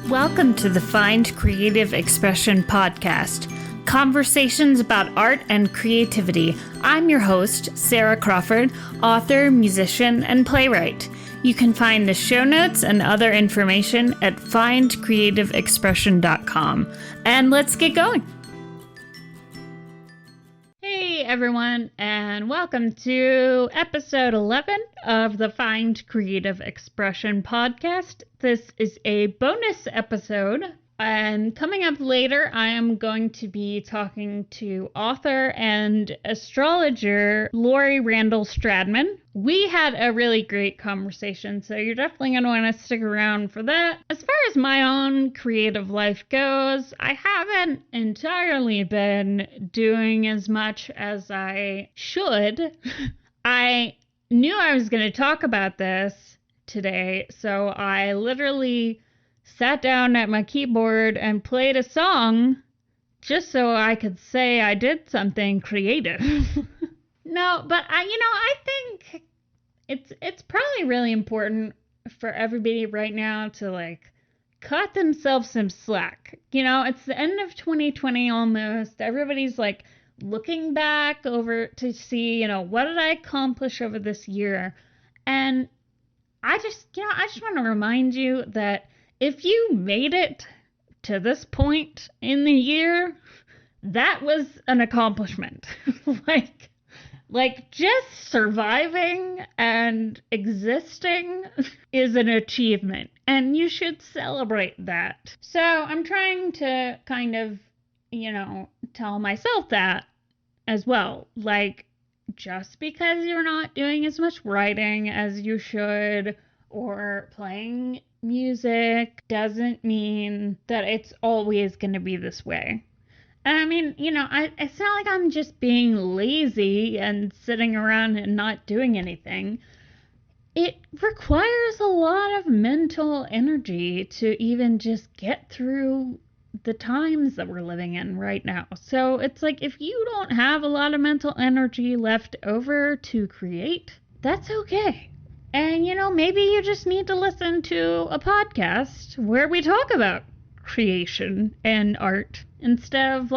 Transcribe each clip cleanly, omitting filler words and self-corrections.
Welcome to the Find Creative Expression podcast, conversations about art and creativity. I'm your host, Sarah Crawford, author, musician, and playwright. You can find the show notes and other information at findcreativeexpression.com. And let's get going. Hey everyone, and welcome to episode 11 of the Find Creative Expression podcast. This is a bonus episode, and coming up later, I am going to be talking to author and astrologer Laurie Randall Stradman. We had a really great conversation, so you're definitely going to want to stick around for that. As far as my own creative life goes, I haven't entirely been doing as much as I should. I knew I was going to talk about this today, so I literally sat down at my keyboard and played a song just so I could say I did something creative. No, but I think it's probably really important for everybody right now to cut themselves some slack. It's the end of 2020 almost. Everybody's looking back over to see, what did I accomplish over this year? And I just want to remind you that if you made it to this point in the year, that was an accomplishment. Just surviving and existing is an achievement, and you should celebrate that. So I'm trying to kind of, tell myself that as well. Just because you're not doing as much writing as you should or playing music doesn't mean that it's always going to be this way. And I mean, it's not like I'm just being lazy and sitting around and not doing anything. It requires a lot of mental energy to even just get through the times that we're living in right now. So it's if you don't have a lot of mental energy left over to create, that's okay. And, maybe you just need to listen to a podcast where we talk about creation and art instead of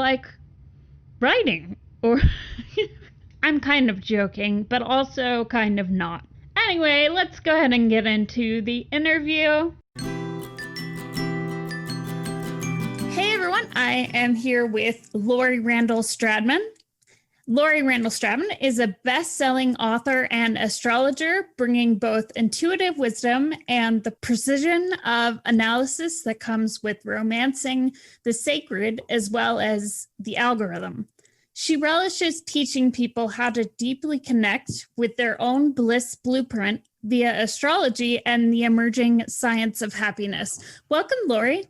writing. Or I'm kind of joking, but also kind of not. Anyway, let's go ahead and get into the interview. Hey everyone, I am here with Laurie Randall Stradman. Laurie Randall Stradman is a best-selling author and astrologer, bringing both intuitive wisdom and the precision of analysis that comes with romancing the sacred as well as the algorithm. She relishes teaching people how to deeply connect with their own bliss blueprint via astrology and the emerging science of happiness. Welcome, Laurie.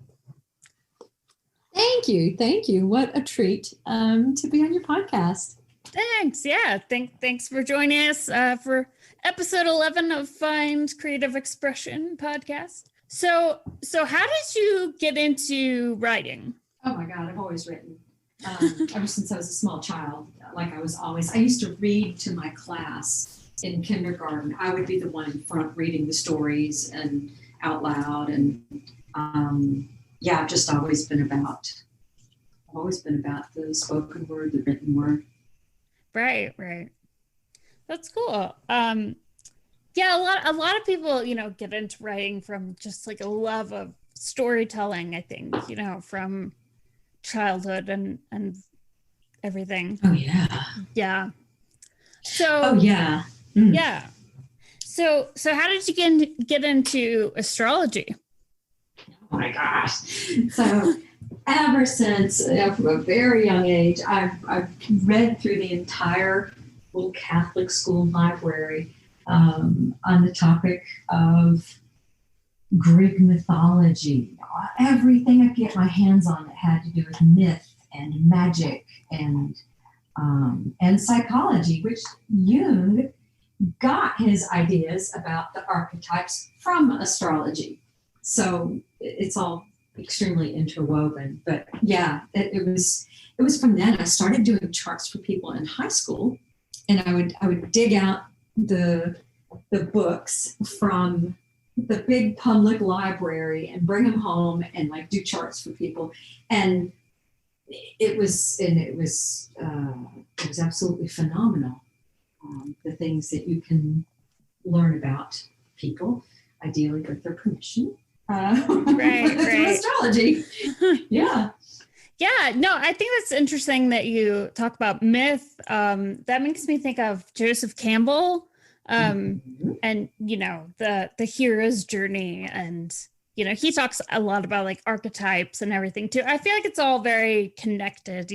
Thank you. What a treat to be on your podcast. Thanks. Yeah. Thanks for joining us for episode 11 of Find Creative Expression podcast. So how did you get into writing? Oh my God, I've always written. Ever since I was a small child, I used to read to my class in kindergarten. I would be the one in front reading the stories and out loud. And I've just always been about the spoken word, the written word. Right. That's cool. A lot of people, get into writing from just a love of storytelling, I think, from childhood and everything. Oh yeah. Yeah. So Oh yeah. Mm. Yeah. So how did you get into astrology? Oh my gosh. So ever since from a very young age, I've read through the entire little Catholic school library on the topic of Greek mythology. Everything I could get my hands on that had to do with myth and magic and psychology, which Jung got his ideas about the archetypes from astrology. So it's all extremely interwoven. But yeah, it was from then I started doing charts for people in high school, and I would dig out the books from the big public library and bring them home and like do charts for people. And it was absolutely phenomenal. The things that you can learn about people, ideally with their permission. Right. Through astrology. Yeah. Yeah, no, I think that's interesting that you talk about myth. That makes me think of Joseph Campbell, and the hero's journey, and he talks a lot about like archetypes and everything too. I feel like it's all very connected,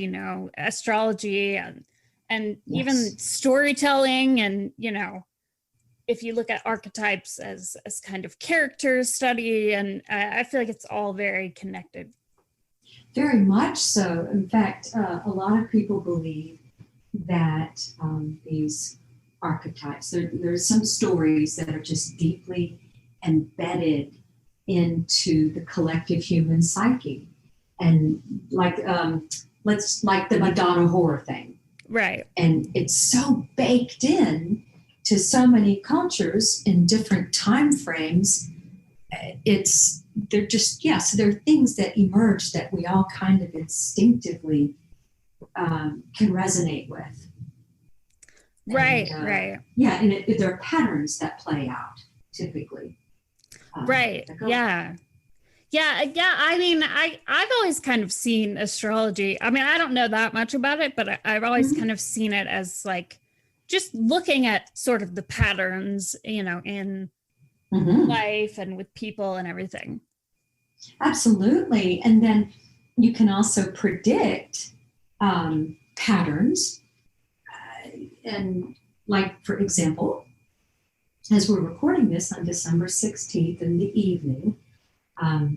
astrology and yes. Even storytelling, and if you look at archetypes as kind of character study, and I feel like it's all very connected. Very much so. In fact, a lot of people believe that these archetypes, there's some stories that are just deeply embedded into the collective human psyche. And like the Madonna horror thing. Right. And it's so baked in to so many cultures in different time frames. They're things that emerge that we all kind of instinctively can resonate with. Right. Yeah, and there are patterns that play out typically. Right. Yeah. I mean, I've always kind of seen astrology. I mean, I don't know that much about it, but I've always kind of seen it as like just looking at sort of the patterns, in life and with people and everything. Absolutely. And then you can also predict patterns. And like, for example, as we're recording this on December 16th in the evening,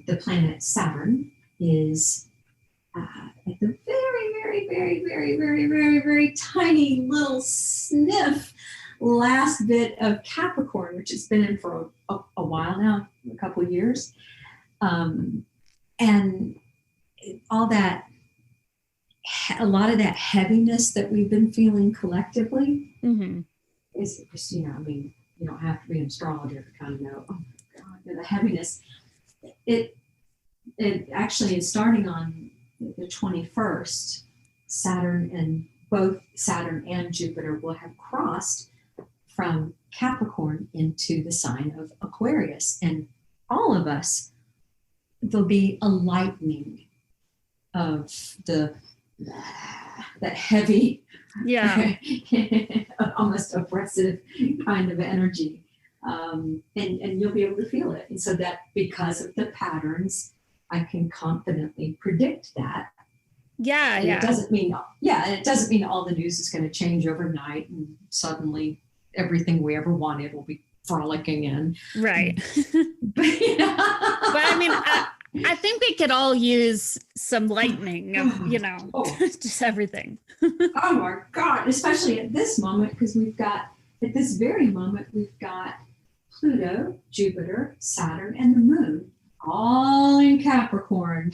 the planet Saturn is at the very, very, very, very, very, very, very tiny little sniff last bit of Capricorn, which has been in for a while now, a couple of years. And all that, a lot of that heaviness that we've been feeling collectively is just, you don't have to be an astrologer to kind of know, oh my God, the heaviness. It actually is starting on the 21st. Both Saturn and Jupiter will have crossed from Capricorn into the sign of Aquarius. And all of us, there'll be a lightening of that heavy, almost oppressive kind of energy. And you'll be able to feel it. And so that because of the patterns, I can confidently predict that. Yeah. It doesn't mean all the news is going to change overnight and suddenly everything we ever wanted will be frolicking in. Right. But I mean, I think we could all use some lightening of, just everything. Oh my God, especially at this moment, because at this very moment, we've got Pluto, Jupiter, Saturn, and the moon all in Capricorn,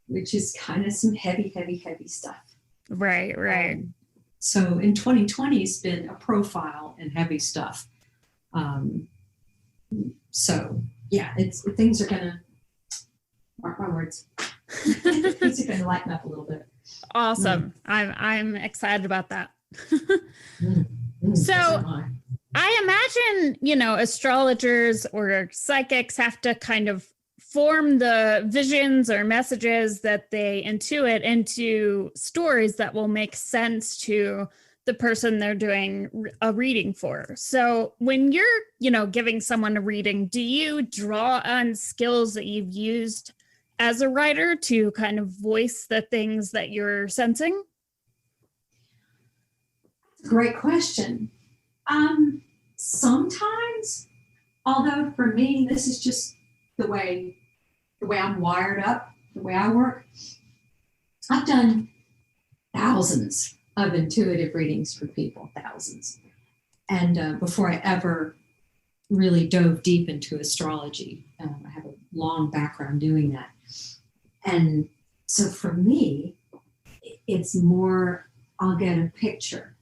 which is kind of some heavy, heavy, heavy stuff. Right. So in 2020, it's been a profile in heavy stuff. So yeah, things are gonna, mark my words, things are gonna lighten up a little bit. Awesome. I'm excited about that. So I imagine, astrologers or psychics have to kind of form the visions or messages that they intuit into stories that will make sense to the person they're doing a reading for. So when you're, giving someone a reading, do you draw on skills that you've used as a writer to kind of voice the things that you're sensing? Great question. Sometimes, although for me, this is just the way I'm wired up, the way I work. I've done thousands of intuitive readings for people, thousands. And before I ever really dove deep into astrology, I have a long background doing that. And so for me, it's more, I'll get a picture.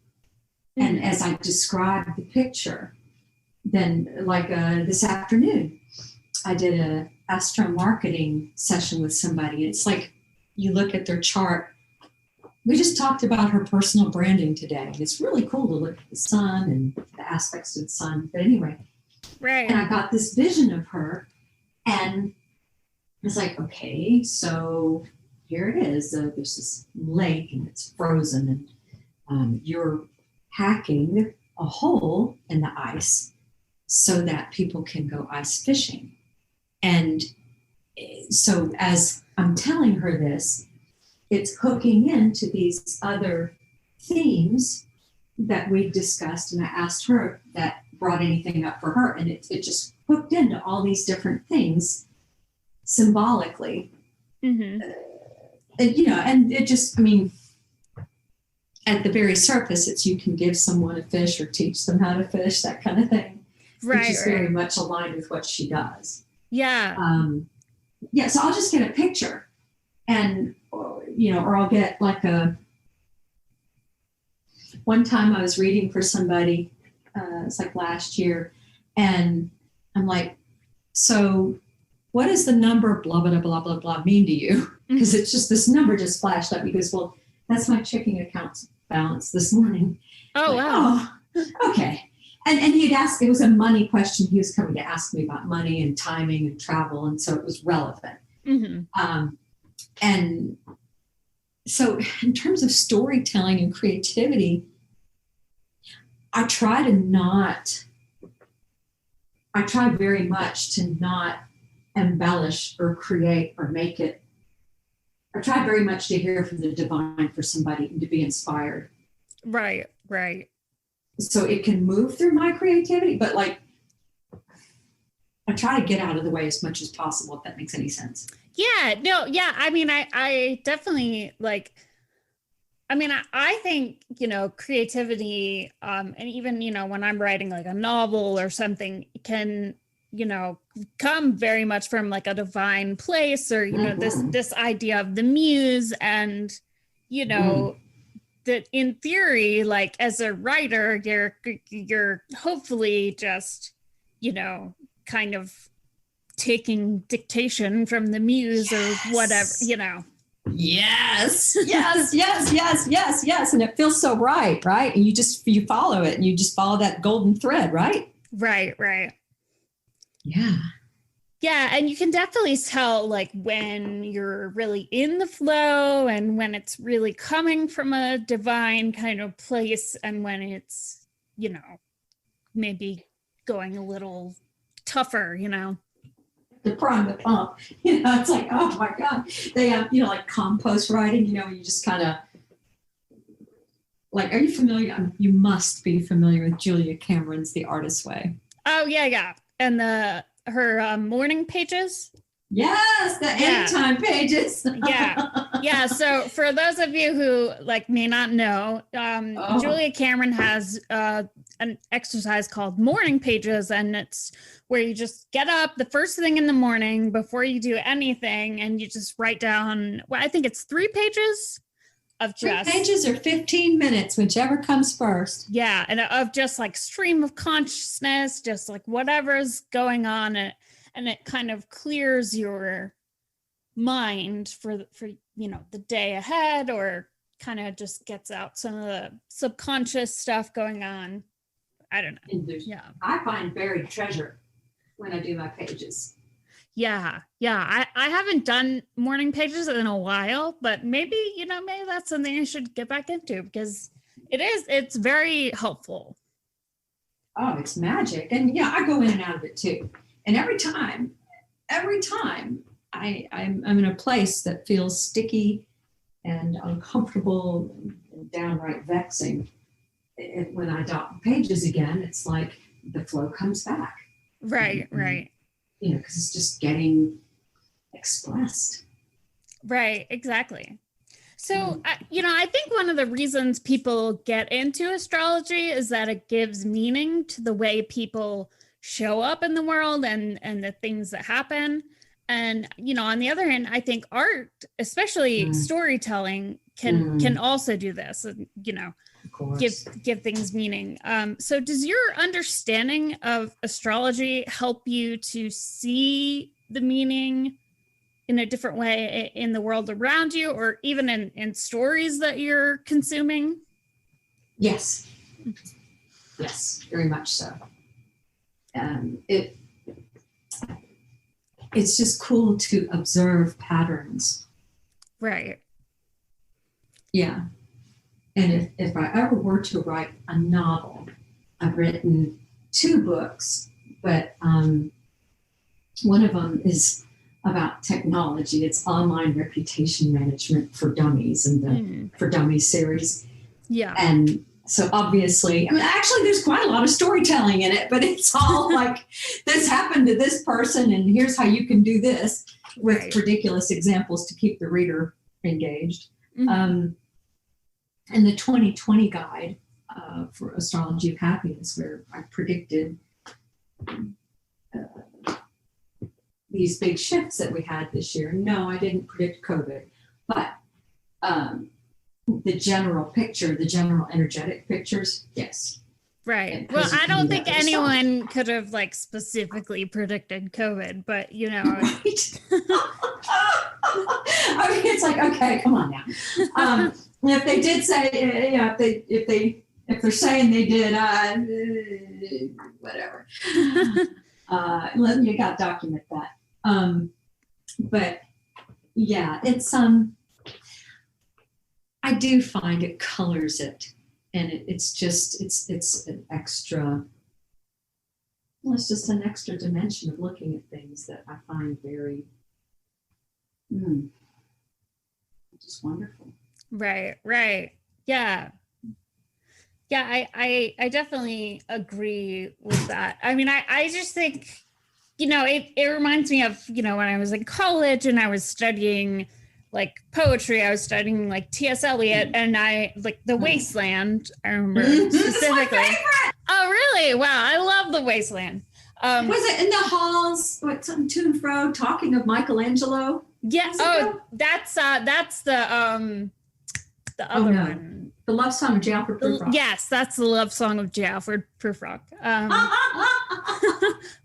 And as I describe the picture, then like this afternoon, I did a astro marketing session with somebody. It's like you look at their chart. We just talked about her personal branding today. And it's really cool to look at the sun and the aspects of the sun. But anyway, Right. And I got this vision of her, and it's like, okay, so here it is. There's this lake, and it's frozen, and you're hacking a hole in the ice so that people can go ice fishing. And so as I'm telling her this, it's hooking into these other themes that we've discussed. And I asked her if that brought anything up for her. And it just hooked into all these different things symbolically. Mm-hmm. And it just, I mean, at the very surface, it's you can give someone a fish or teach them how to fish, that kind of thing. Right. Which is very much aligned with what she does. Yeah. So I'll just get a picture and, or I'll get like one time I was reading for somebody, it's like last year, and I'm like, so what does the number blah, blah, blah, blah, blah mean to you? Because it's just, this number just flashed up. He goes, well, that's my checking account balance this morning. Oh, like, wow. Oh, okay. And he'd asked, it was a money question. He was coming to ask me about money and timing and travel. And so it was relevant. Mm-hmm. And so in terms of storytelling and creativity, I try very much to not embellish or create or make it. I try very much to hear from the divine for somebody and to be inspired. Right. So it can move through my creativity, but like I try to get out of the way as much as possible, if that makes any sense. Yeah, no, yeah. I mean, I definitely I think, creativity, and even, when I'm writing like a novel or something can, come very much from like a divine place or, this idea of the muse and, that in theory, like as a writer, you're hopefully just, kind of taking dictation from the muse or whatever, Yes. And it feels so right. And you follow it and you just follow that golden thread, right? Right. Yeah. Yeah, and you can definitely tell like when you're really in the flow and when it's really coming from a divine kind of place and when it's, maybe going a little tougher, To prime the pump, it's like, oh my God. They have, like compost writing, you just kind of like, are you familiar? You must be familiar with Julia Cameron's The Artist's Way. Oh, yeah. And her morning pages. Yes, the anytime pages. Yeah. So for those of you who may not know, Julia Cameron has an exercise called morning pages, and it's where you just get up the first thing in the morning before you do anything, and you just write down. Well, I think it's 3 pages of just 3 pages or 15 minutes, whichever comes first. Yeah, and of just like stream of consciousness, just like whatever's going on, and it kind of clears your mind for the day ahead, or kind of just gets out some of the subconscious stuff going on. I don't know. Yeah, I find buried treasure when I do my pages. Yeah. I haven't done morning pages in a while, but maybe that's something I should get back into because it's very helpful. Oh, it's magic. And yeah, I go in and out of it too. And every time I'm in a place that feels sticky and uncomfortable and downright vexing, when I dot pages again, it's like the flow comes back. Right. Because it's just getting expressed. Right, exactly. So, I think one of the reasons people get into astrology is that it gives meaning to the way people show up in the world and the things that happen. And, on the other hand, I think art, especially storytelling, can also do this. of course. Give things meaning. So does your understanding of astrology help you to see the meaning in a different way in the world around you, or even in stories that you're consuming? Yes. Yes, very much so. It's just cool to observe patterns. Right. Yeah. And if I ever were to write a novel, I've written 2 books, but one of them is about technology. It's online reputation management for dummies, and the For Dummies series. Yeah. And so obviously, I mean, actually there's quite a lot of storytelling in it, but it's all like, this happened to this person and here's how you can do this, with ridiculous examples to keep the reader engaged. And the 2020 guide for Astrology of Happiness, where I predicted these big shifts that we had this year. No, I didn't predict COVID, but the general picture, the general energetic pictures, yes. Right. Well, I don't think anyone could have like specifically predicted COVID, but you know. Right. I mean, it's like, okay, come on now. If they did say, if they're saying they did, whatever. You got to document that. But yeah, it's I do find it colors it, and it's an extra. Well, it's just an extra dimension of looking at things that I find very, just wonderful. Right. Yeah. Yeah, I definitely agree with that. I mean, I just think, you know, it reminds me of, you know, when I was in college and I was studying like poetry, I was studying like T.S. Eliot, and I like The Wasteland, I remember specifically. Oh, really? Wow, I love The Wasteland. Was it in the halls, some to and fro, talking of Michelangelo? Yeah. Oh, that's the other one. The love song of J. Alfred Prufrock. Yes, that's the love song of J. Alfred Prufrock. Oh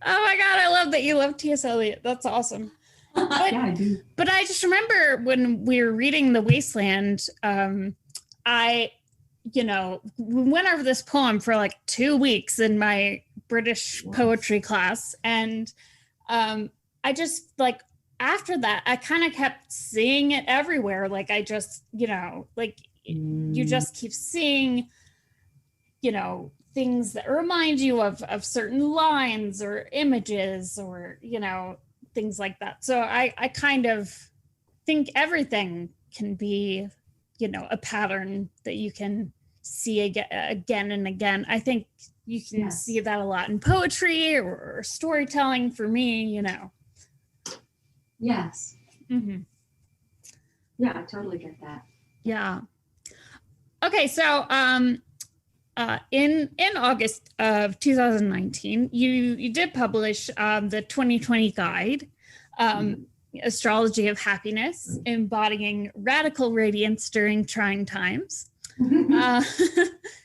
my God, I love that you love T.S. Eliot. That's awesome. But, yeah, I do. But I just remember when we were reading The Wasteland, I, you know, went over this poem for like 2 weeks in my British poetry class. And I just like, after that, I kind of kept seeing it everywhere. Like I just, you know, like you just keep seeing, you know, things that remind you of certain lines or images or, you know, things like that. So I kind of think everything can be, you know, a pattern that you can see again and again. I think you can see that a lot in poetry or storytelling for me, you know. Yes. Mm-hmm. Yeah, I totally get that. Yeah. Okay, so in August of 2019, you did publish the 2020 guide, Astrology of Happiness, embodying radical radiance during trying times.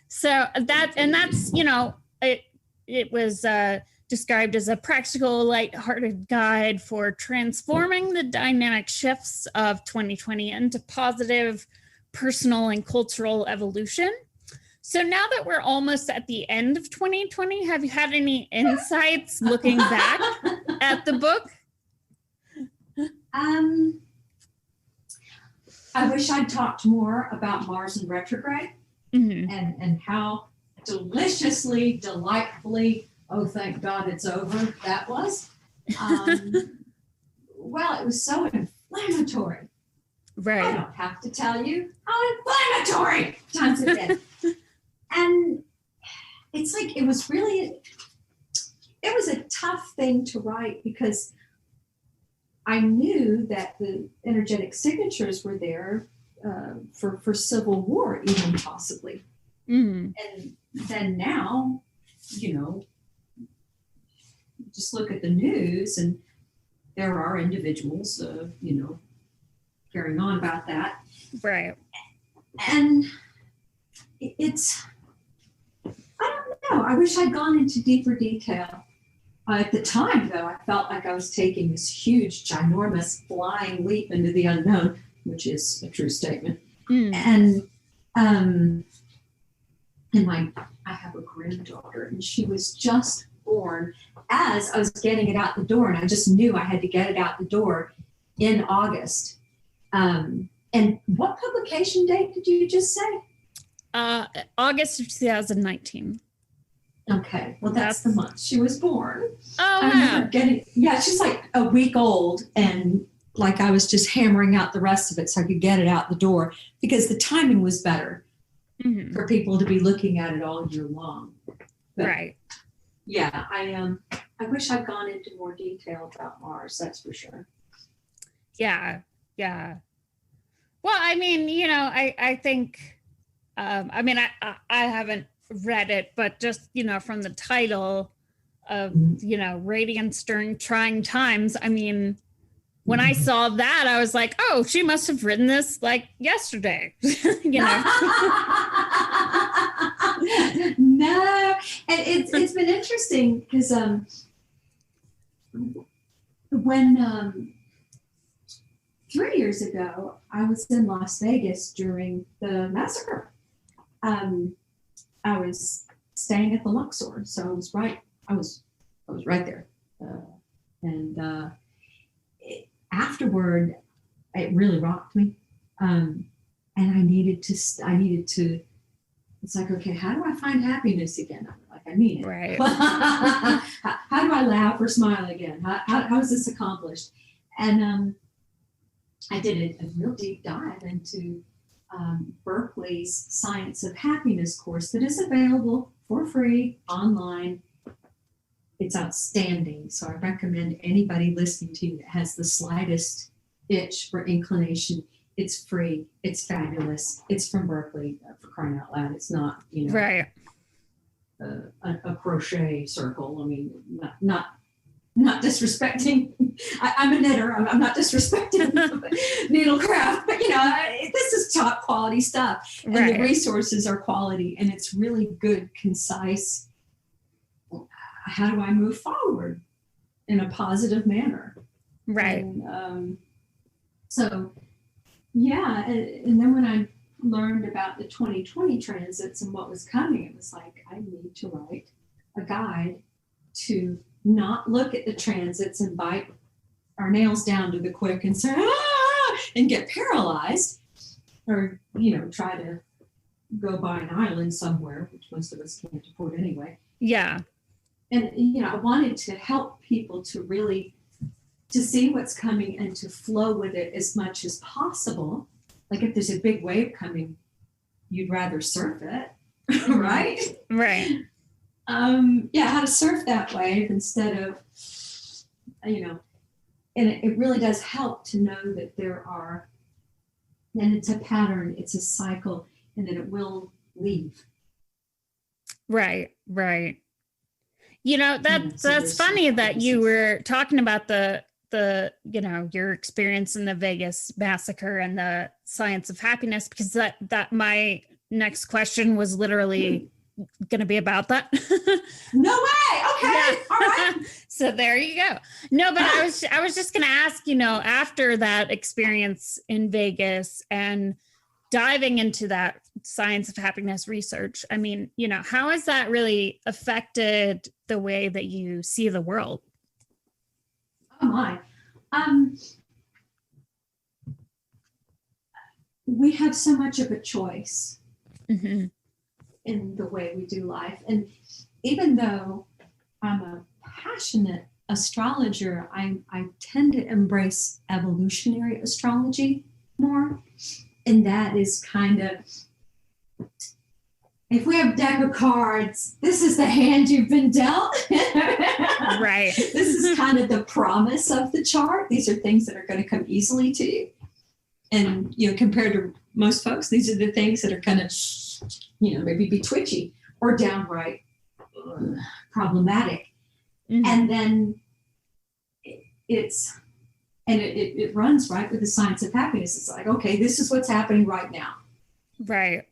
So that's, you know, it was described as a practical, lighthearted guide for transforming the dynamic shifts of 2020 into positive personal and cultural evolution. So now that we're almost at the end of 2020, have you had any insights looking back at the book? I wish I'd talked more about Mars in retrograde, and how deliciously, delightfully, oh, thank God it's over, that was. Well, it was so inflammatory. Right. I don't have to tell you how inflammatory times have been. And it's like, it was a tough thing to write, because I knew that the energetic signatures were there for civil war, even possibly. And then now, you know, just look at the news, and there are individuals, you know, carrying on about that. Right. And it's, I don't know. I wish I'd gone into deeper detail. At the time, though, I felt like I was taking this huge, ginormous flying leap into the unknown, which is a true statement. And I have a granddaughter, and she was just born as I was getting it out the door, and I just knew I had to get it out the door in August. And what publication date did you just say? August of 2019. Okay, well, that's the month she was born. Oh, I remember she's like a week old, and like I was just hammering out the rest of it so I could get it out the door because the timing was better for people to be looking at it all year long. But, right. Yeah, I wish I'd gone into more detail about Mars, that's for sure. Yeah. Well, I mean, I think, I haven't read it, but just, from the title of, Radiance During Trying Times, I mean, when I saw that, I was like, oh, she must have written this like yesterday, No, and it's been interesting because when 3 years ago, I was in Las Vegas during the massacre. I was staying at the Luxor, so I was right there. Afterward, it really rocked me. And I needed to, it's like, okay, how do I find happiness again? I mean it. Right. How do I laugh or smile again? How is this accomplished? And I did a real deep dive into Berkeley's Science of Happiness course that is available for free online. It's outstanding. So I recommend anybody listening to you that has the slightest itch or inclination. It's free. It's fabulous. It's from Berkeley, for crying out loud. It's not, right. A crochet circle. I mean, not disrespecting. I'm a knitter. I'm not disrespecting needlecraft, but this is top quality stuff, and the resources are quality, and it's really good, concise. How do I move forward in a positive manner? Right. And, so, yeah, and then when I learned about the 2020 transits and what was coming, it was like, I need to write a guide to not look at the transits and bite our nails down to the quick and say, and get paralyzed, or, try to go buy an island somewhere, which most of us can't afford anyway. Yeah. And, I wanted to help people to see what's coming and to flow with it as much as possible. Like if there's a big wave coming, you'd rather surf it, right? Right. How to surf that wave instead of, and it really does help to know that there are, and it's a pattern, it's a cycle, and that it will leave. Right. That's funny that you were talking about the your experience in the Vegas massacre and the Science of Happiness, because that my next question was literally going to be about that. No way. Okay. Yeah. All right. So there you go. No, but I was just going to ask, after that experience in Vegas and diving into that Science of Happiness research, I mean, how has that really affected the way that you see the world? Oh my. We have so much of a choice in the way we do life. And even though I'm a passionate astrologer, I tend to embrace evolutionary astrology more. And that is kind of, if we have a deck of cards, this is the hand you've been dealt. Right. This is kind of the promise of the chart. These are things that are going to come easily to you. And, compared to most folks, these are the things that are going to, maybe be twitchy or downright problematic. Mm-hmm. And then it runs right with the Science of Happiness. It's like, okay, this is what's happening right now. Right.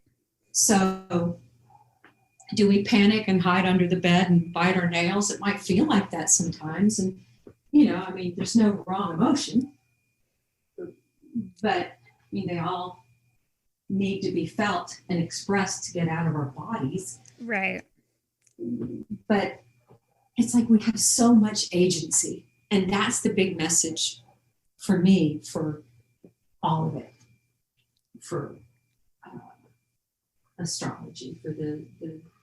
So do we panic and hide under the bed and bite our nails? It might feel like that sometimes. And, I mean, there's no wrong emotion, but they all need to be felt and expressed to get out of our bodies. Right. But it's like we have so much agency. And that's the big message for me, for all of it, for astrology, for the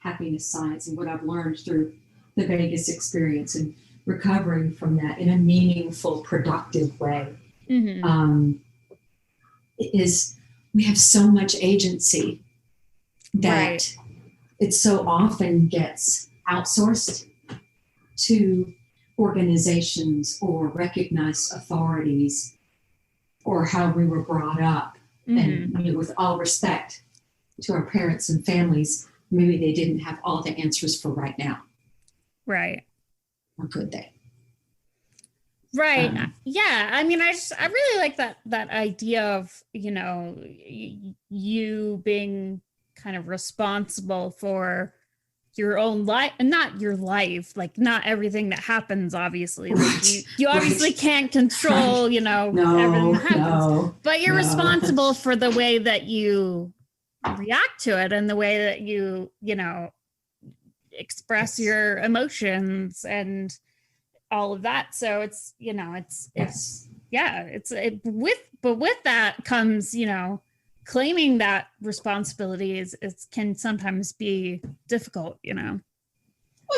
happiness science, and what I've learned through the Vegas experience and recovering from that in a meaningful, productive way. Is we have so much agency that it so often gets outsourced to organizations or recognized authorities or how we were brought up. And with all respect to our parents and families, maybe they didn't have all the answers for right now. Right. Or could they? Right. Yeah. I mean, I really like that idea of, you being kind of responsible for your own life, and not your life, like not everything that happens, obviously. Like you obviously can't control, everything that happens, but you're responsible for the way that you react to it and the way that you, express your emotions and all of that. So it's, with that comes, claiming that responsibility can sometimes be difficult, Well,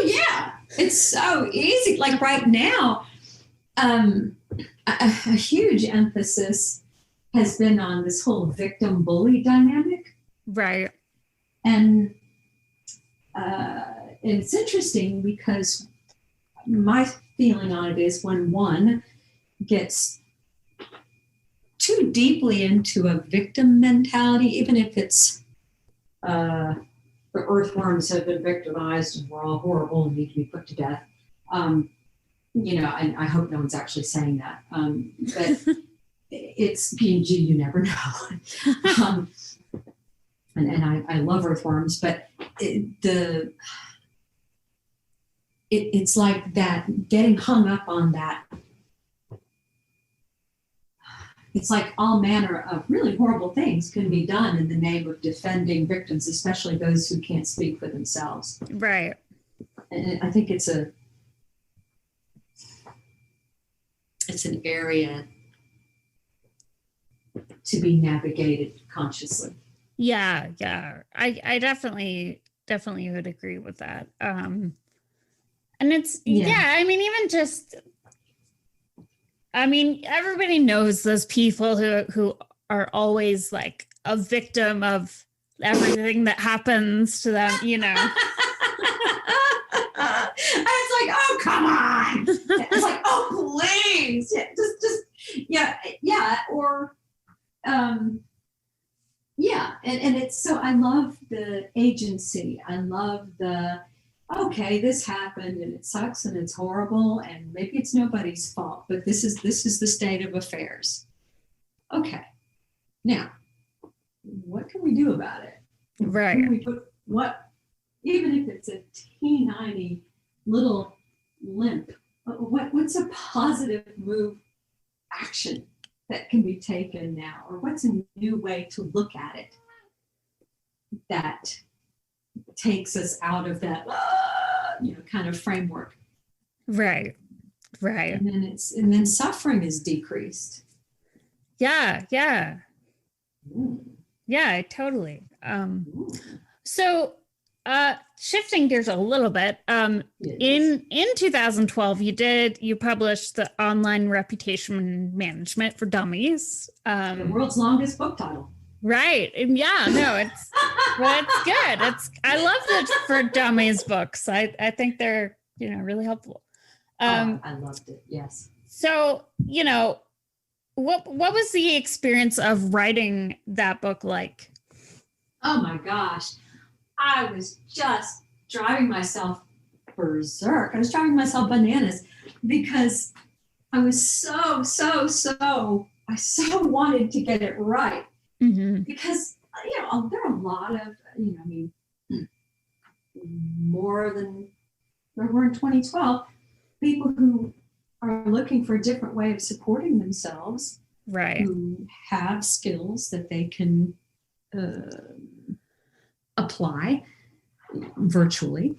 yeah, it's so easy. Like right now, a huge emphasis has been on this whole victim bully dynamic. Right. And it's interesting because my feeling on it is when one gets too deeply into a victim mentality, even if it's the earthworms have been victimized and we're all horrible and need to be put to death. And I hope no one's actually saying that. But it's PG, you never know. And I love earthworms, but it's like that, getting hung up on that. It's like all manner of really horrible things can be done in the name of defending victims, especially those who can't speak for themselves. Right. And I think it's an area to be navigated consciously. Yeah. I definitely would agree with that. And it's, I mean, even just, everybody knows those people who are always like a victim of everything that happens to them, It's like, oh, come on. It's like, oh, please. Or, And it's so, I love the agency. I love okay, this happened and it sucks and it's horrible and maybe it's nobody's fault, but this is the state of affairs. Okay. Now, what can we do about it? Right. Even if it's a teeny little limp, what's a positive move action that can be taken now? Or what's a new way to look at it that takes us out of that, kind of framework? Right. And then suffering is decreased. Yeah. Yeah, totally. So shifting gears a little bit, in 2012, you published the Online Reputation Management for Dummies. The world's longest book title. Right. And it's good. I love the For Dummies books. I think they're, really helpful. I loved it. Yes. So, what was the experience of writing that book like? Oh my gosh. I was just driving myself berserk. I was driving myself bananas because I was I so wanted to get it right. Mm-hmm. Because there are a lot of, more than there were in 2012, people who are looking for a different way of supporting themselves, right, who have skills that they can apply virtually.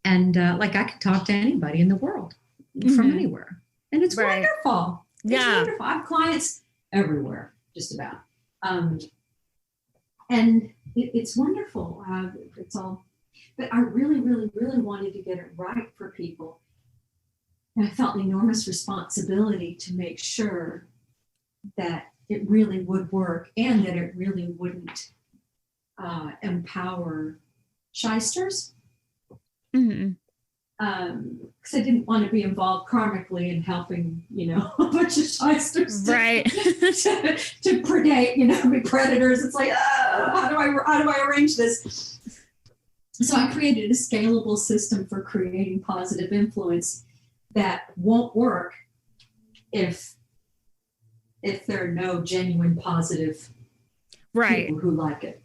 And I can talk to anybody in the world from anywhere. And it's wonderful. It's wonderful. I have clients everywhere, just about. And it's wonderful. It's all, but I really, really, really wanted to get it right for people. And I felt an enormous responsibility to make sure that it really would work and that it really wouldn't empower shysters. Mm-hmm. Because I didn't want to be involved karmically in helping, a bunch of shysters to predate, be predators. It's like, how do I arrange this? So I created a scalable system for creating positive influence that won't work if there are no genuine positive people who like it.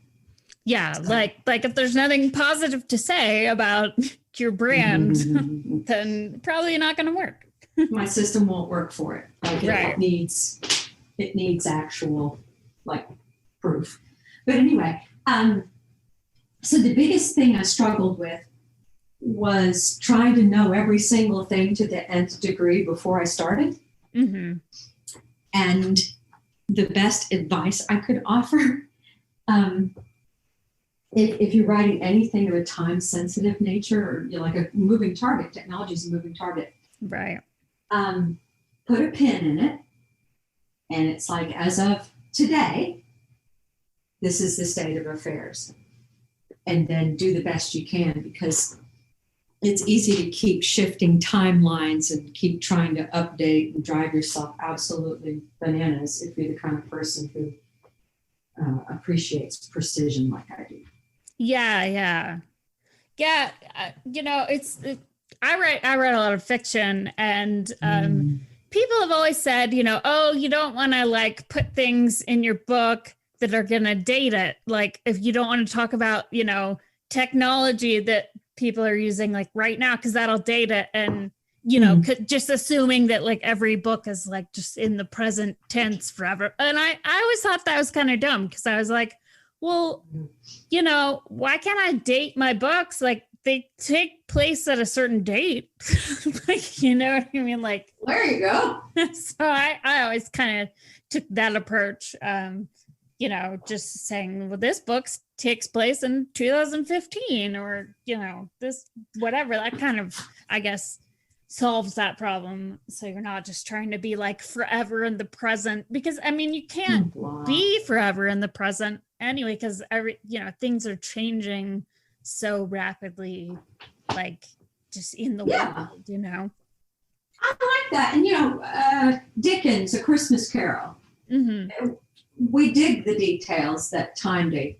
Yeah, like if there's nothing positive to say about your brand, then probably not going to work. My system won't work for it. It needs actual proof. But anyway, so the biggest thing I struggled with was trying to know every single thing to the nth degree before I started. Mm-hmm. And the best advice I could offer, if you're writing anything of a time-sensitive nature, or like a moving target, technology is a moving target. Right. Put a pin in it, and it's like, as of today, this is the state of affairs. And then do the best you can, because it's easy to keep shifting timelines and keep trying to update and drive yourself absolutely bananas if you're the kind of person who appreciates precision like I do. Yeah. I write a lot of fiction, and people have always said, you don't want to put things in your book that are going to date it. Like, if you don't want to talk about, technology that people are using right now, because that'll date it. And, just assuming that every book is just in the present tense forever. And I always thought that was kind of dumb, because I was like, well, why can't I date my books? They take place at a certain date. You know what I mean? There you go. So I always kind of took that approach. Just saying, well, this book takes place in 2015, or, this, whatever. That kind of, I guess, solves that problem. So you're not just trying to be forever in the present, because you can't be forever in the present anyway, because things are changing so rapidly, just in the world, I like that. And Dickens, A Christmas Carol. Mm-hmm. We dig the details that timestamp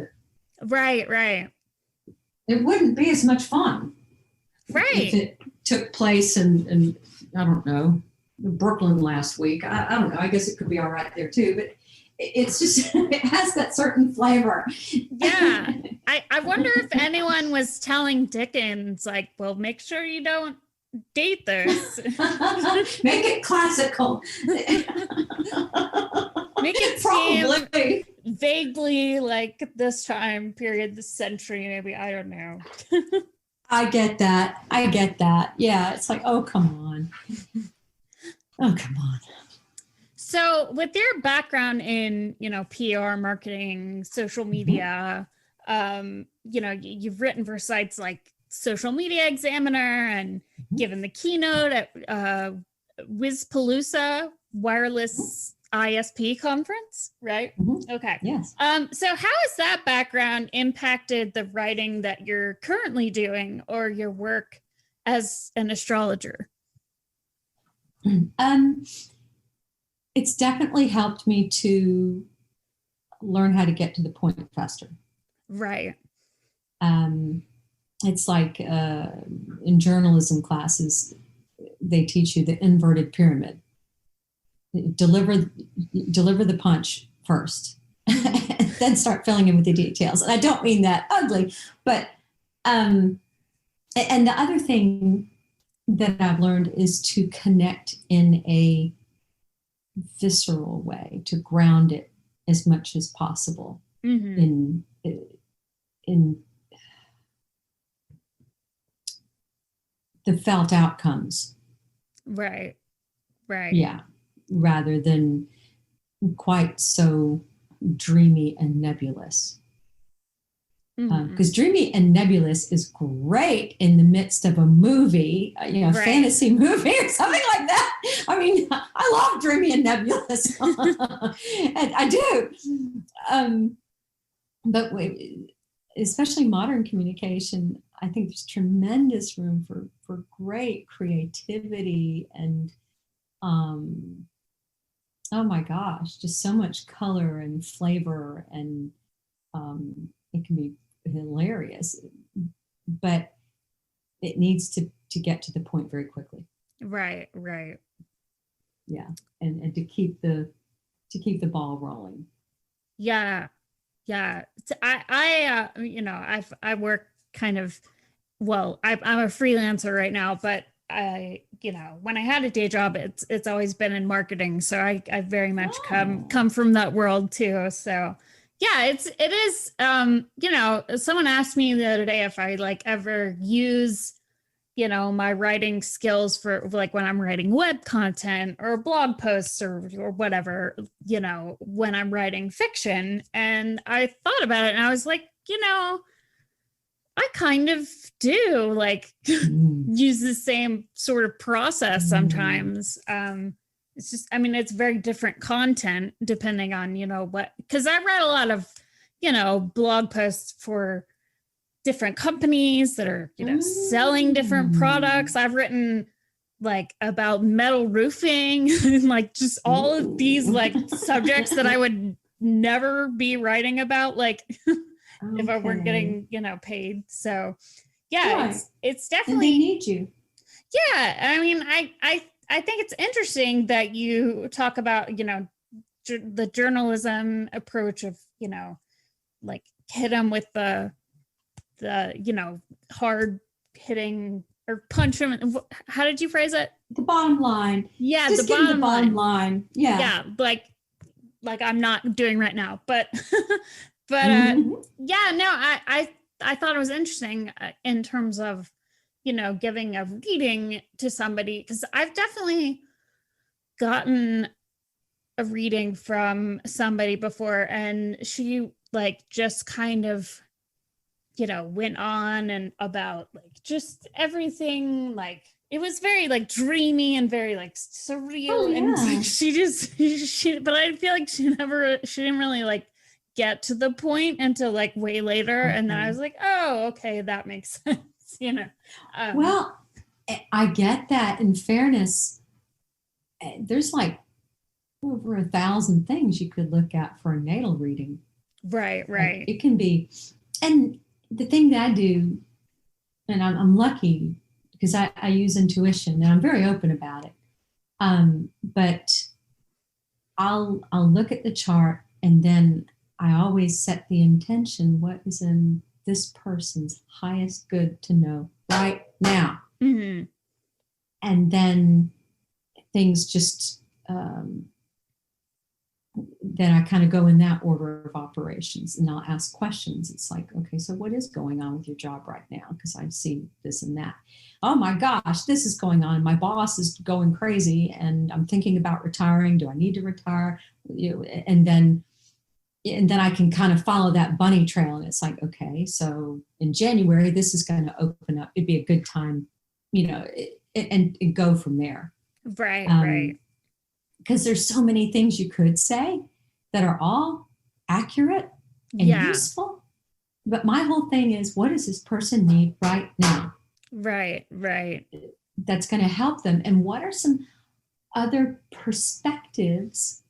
it. Right. It wouldn't be as much fun. Right. If it took place in I don't know, Brooklyn last week. I don't know. I guess it could be all right there too, but it's just, it has that certain flavor. Yeah. I wonder if anyone was telling Dickens, well, make sure you don't date this. Make it classical. Make it probably seem vaguely this time period, this century, maybe. I don't know. I get that. Yeah, it's oh, come on. So with your background in, PR, marketing, social media, you've written for sites like Social Media Examiner and given the keynote at WizPalooza Wireless ISP conference, right? Mm-hmm. Okay. Yes. So how has that background impacted the writing that you're currently doing, or your work as an astrologer? It's definitely helped me to learn how to get to the point faster. Right. It's in journalism classes, they teach you the inverted pyramid. Deliver the punch first, and then start filling in with the details. And I don't mean that ugly, but, and the other thing that I've learned is to connect in a visceral way, to ground it as much as possible in the felt outcomes. Right. Yeah. Rather than quite so dreamy and nebulous. Because dreamy and nebulous is great in the midst of a movie, fantasy movie or something like that. I mean, I love dreamy and nebulous. And I do. But especially modern communication, I think there's tremendous room for great creativity and, oh my gosh, just so much color and flavor, and it can be hilarious, but it needs to get to the point very quickly. Right. Yeah, and to keep the ball rolling. Yeah. So I work kind of, well, I'm a freelancer right now, but when I had a day job, it's always been in marketing, so I very much come from that world too. So yeah, it is. Someone asked me the other day if I ever use, my writing skills for when I'm writing web content or blog posts or whatever, when I'm writing fiction. And I thought about it and I was like, I kind of do use the same sort of process sometimes. It's just, it's very different content depending on, because I read a lot of, blog posts for different companies that are, selling different products. I've written about metal roofing and just all of these subjects that I would never be writing about, if I weren't getting, paid. So yeah, it's definitely, and they need you. Yeah. I think it's interesting that you talk about, the journalism approach of, hit them with the hard hitting or punch them. How did you phrase it? The bottom line. Yeah. Just give the bottom line. Yeah. Yeah. Like I'm not doing right now, but, yeah, no, I thought it was interesting in terms of, giving a reading to somebody, because I've definitely gotten a reading from somebody before, and she just kind of, went on and about just everything, it was very dreamy and very surreal. And she but I feel like she didn't really get to the point until way later. And then I was like, oh, okay, that makes sense. Well, I get that. In fairness, there's over 1,000 things you could look at for a natal reading. Right. It can be, and the thing that I do, and I'm lucky because I use intuition and I'm very open about it. But I'll look at the chart, and then I always set the intention, what is in this person's highest good to know right now. Mm-hmm. And then things just, then I kind of go in that order of operations, and I'll ask questions. It's okay, so what is going on with your job right now? Because I see this and that. Oh my gosh, this is going on. My boss is going crazy and I'm thinking about retiring. Do I need to retire? And then I can kind of follow that bunny trail, and it's okay, so in January, this is going to open up. It'd be a good time, and go from there. Right. Because there's so many things you could say that are all accurate and useful. But my whole thing is, what does this person need right now? Right. That's going to help them. And what are some other perspectives,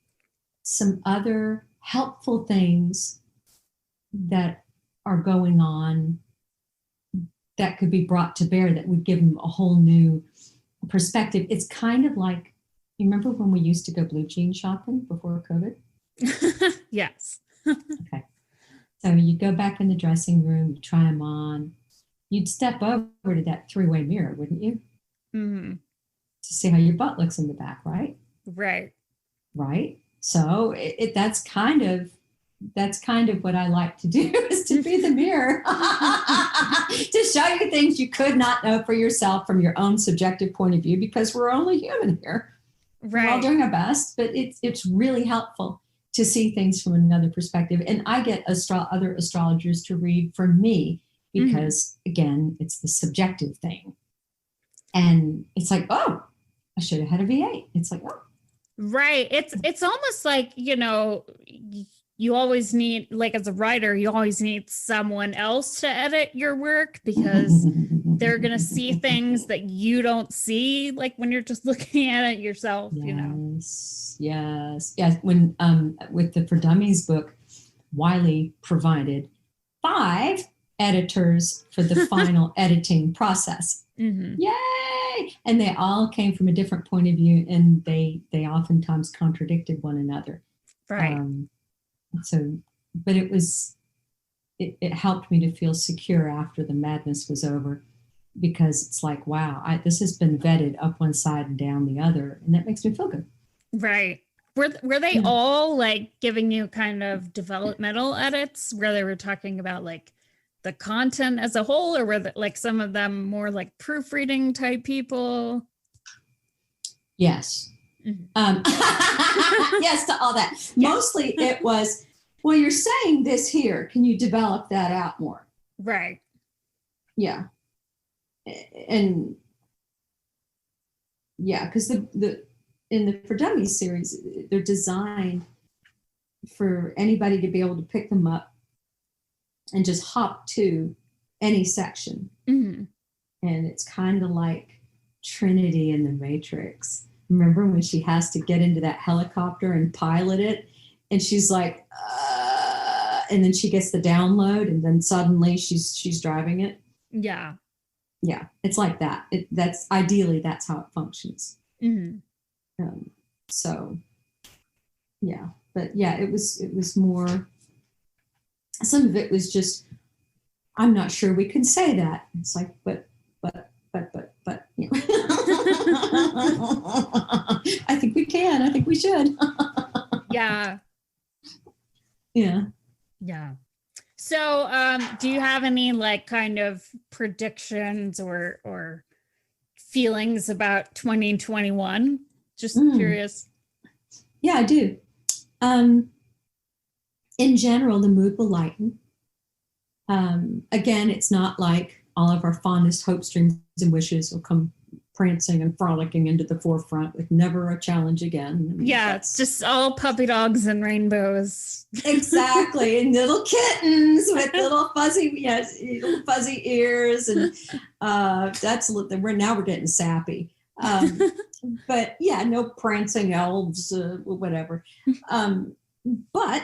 some other helpful things that are going on that could be brought to bear that would give them a whole new perspective? It's kind of like, you remember when we used to go blue jean shopping before COVID? Yes. Okay. So you go back in the dressing room, you try them on. You'd step over to that three-way mirror, wouldn't you? Mm-hmm. To see how your butt looks in the back, right? Right. Right. So that's kind of what I like to do is to be the mirror to show you things you could not know for yourself from your own subjective point of view, because we're only human here. Right. We're all doing our best, but it's really helpful to see things from another perspective. And I get other astrologers to read for me because, again, it's the subjective thing. And it's like, oh, I should have had a V8. It's like, oh. Right. It's almost like, you always need, like as a writer, you always need someone else to edit your work because they're going to see things that you don't see, like when you're just looking at it yourself, Yes. When with the For Dummies book, Wiley provided 5 editors for the final editing process. Yay! And they all came from a different point of view, and they oftentimes contradicted one another. Right. But it helped me to feel secure after the madness was over, because it's like, wow, this has been vetted up one side and down the other, and that makes me feel good. Right. Were they all like giving you kind of developmental edits where they were talking about like the content as a whole, or were like some of them more like proofreading type people? Yes. Yes to all that. Yeah. Mostly it was, well, you're saying this here. Can you develop that out more? Right. Yeah. And yeah, because the in the For Dummies series, they're designed for anybody to be able to pick them up and just hop to any section. And it's kind of like Trinity in the Matrix. Remember when she has to get into that helicopter and pilot it, and she's like, and then she gets the download, and then suddenly she's driving it. Yeah, it's like that. That's ideally that's how it functions. So, yeah, but yeah, it was more. Some of it was just, I'm not sure we can say that. It's like, but. You know. I think we can. I think we should. Yeah. So, do you have any like kind of predictions or feelings about 2021? Just curious. Yeah, I do. In general, the mood will lighten. Again, it's not like all of our fondest hopes, dreams, and wishes will come prancing and frolicking into the forefront with never a challenge again. It's just all puppy dogs and rainbows. Exactly, and little kittens with little fuzzy ears, and we're getting sappy. But yeah, no prancing elves, whatever. But